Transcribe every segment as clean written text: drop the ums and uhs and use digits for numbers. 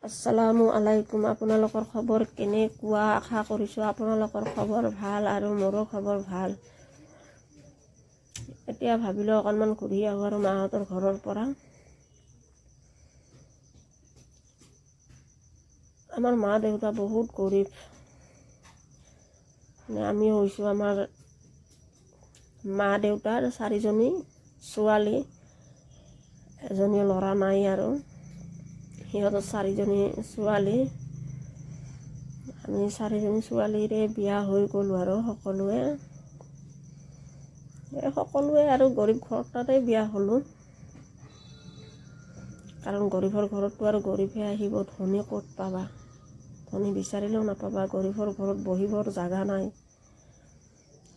আসসালামু আলাইকুম। আপোনালোকৰ খবৰ কেনেকুৱা? আশা কৰিছোঁ আপোনালোকৰ খবৰ ভাল আৰু মোৰো খবৰ ভাল। এতিয়া ভাবিলোঁ অকণমান ঘূৰি আহোঁ আৰু মাহঁতৰ ঘৰৰ পৰা। আমাৰ মা দেউতা বহুত গৰীব, আমি হৈছোঁ আমাৰ মা দেউতাৰ 4জনী ছোৱালী, এজনী ল'ৰা নাই আৰু সিহঁতৰ 4জনী ছোৱালী। আমি 4জনী ছোৱালীৰে বিয়া হৈ গ'লোঁ আৰু সকলোৱে আৰু গৰীব ঘৰতে বিয়া হ'লোঁ, কাৰণ গৰীবৰ ঘৰততো আৰু গৰীবহে আহিব, ধনী ক'ত পাবা? ধনী বিচাৰিলেও নাপাবা। গৰীবৰ ঘৰত বহিবৰ জাগা নাই,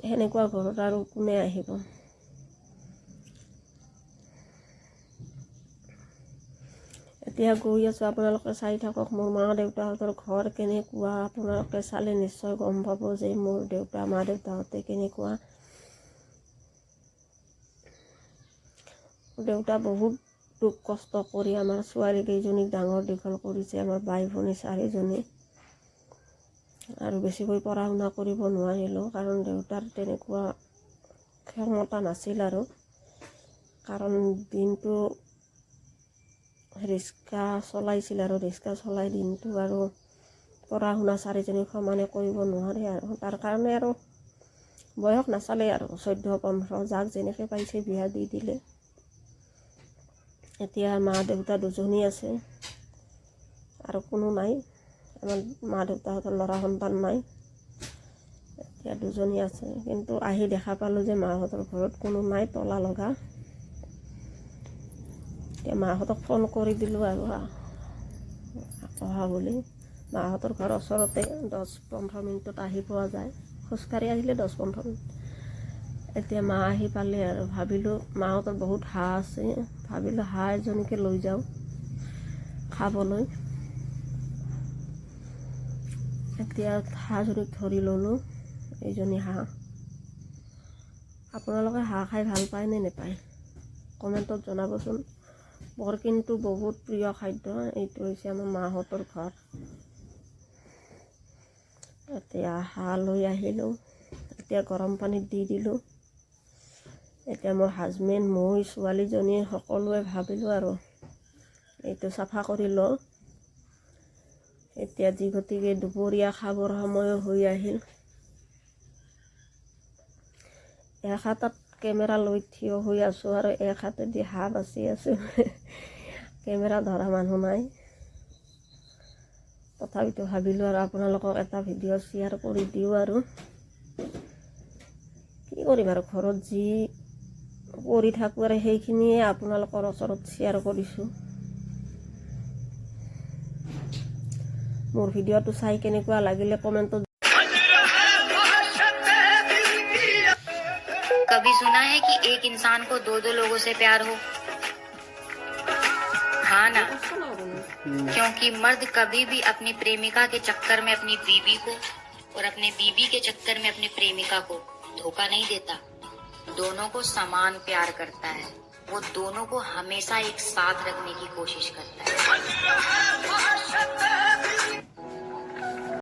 সেনেকুৱা ঘৰত আৰু কোনে আহিব? এতিয়া গৈ আছোঁ, আপোনালোকে চাই থাকক মোৰ মা দেউতাহঁতৰ ঘৰ কেনেকুৱা। আপোনালোকে চালে নিশ্চয় গম পাব যে মোৰ মা দেউতাহঁতে কেনেকুৱা। দেউতা বহুত দুখ কষ্ট কৰি আমাৰ ছোৱালীকেইজনীক ডাঙৰ দীঘল কৰিছে, আমাৰ বাই ভনী 4জনী। আৰু বেছিকৈ পঢ়া শুনা কৰিব নোৱাৰিলোঁ, কাৰণ দেউতাৰ তেনেকুৱা ক্ষমতা নাছিল আৰু, কাৰণ দিনটো ৰিক্সা চলাইছিল আৰু ৰিক্সা চলাই দিনটো আৰু পঢ়া শুনা 4জনী সমানে কৰিব নোৱাৰে আৰু তাৰ কাৰণে আৰু বয়স নাচালে আৰু 14-15 যাক যেনেকৈ পাইছে বিয়া দি দিলে। এতিয়া মা দেউতা দুজনী আছে আৰু কোনো নাই। আমাৰ মা দেউতাহঁতৰ ল'ৰা সন্তান নাই, এতিয়া দুজনী আছে। কিন্তু আহি দেখা পালোঁ যে মাহঁতৰ ঘৰত কোনো নাই, তলা লগা। এতিয়া মাহঁতক ফোন কৰি দিলোঁ আৰু অহা বুলি। মাহঁতৰ ঘৰ ওচৰতে, 10-15 মিনিটত আহি পোৱা যায়, খোজকাঢ়ি আহিলে 10-15 মিনিট। এতিয়া মা আহি পালে আৰু ভাবিলোঁ, মাহঁতৰ বহুত হাঁহ আছে, ভাবিলোঁ হাঁহ এজনীকে লৈ যাওঁ খাবলৈ। এতিয়া হাঁহজনীক ধৰি ল'লোঁ, এইজনী হাঁহ। আপোনালোকে হাঁহ খাই ভাল পায় নে নেপায় কমেণ্টত জনাবচোন। মোৰ কিন্তু বহুত প্ৰিয় খাদ্য। এইটো হৈছে আমাৰ মাহঁতৰ ঘৰ। এতিয়া হাঁহ লৈ আহিলোঁ, এতিয়া গৰম পানীত দি দিলোঁ। এতিয়া মোৰ হাজবেণ্ড, মই, ছোৱালীজনী সকলোৱে ভাবিলোঁ আৰু এইটো চাফা কৰি লওঁ। এতিয়া যি গতিকে দুপৰীয়া খাবৰ সময় হৈ আহিল। এক হাতত কেমেৰা লৈ থিয় হৈ আছোঁ আৰু এক হাতেদি হাঁহ বাচি আছোঁ। কেমেৰা ধৰা মানুহ নাই, তথাপিতো ভাবিলোঁ আৰু আপোনালোকক এটা ভিডিঅ' শ্বেয়াৰ কৰি দিওঁ। আৰু কি কৰিম আৰু, ঘৰত যি কৰি থাকোঁ আৰু সেইখিনিয়ে আপোনালোকৰ ওচৰত শ্বেয়াৰ কৰিছোঁ। মোৰ ভিডিঅ'টো চাই কেনেকুৱা লাগিলে কমেণ্টত। कभी सुना है कि एक इंसान को दो लोगों से प्यार हो? हाँ ना, क्योंकि मर्द कभी भी अपनी प्रेमिका के चक्कर में अपनी बीवी को और अपने बीवी के चक्कर में अपनी प्रेमिका को धोखा नहीं देता। दोनों को समान प्यार करता है, वो दोनों को हमेशा एक साथ रखने की कोशिश करता है।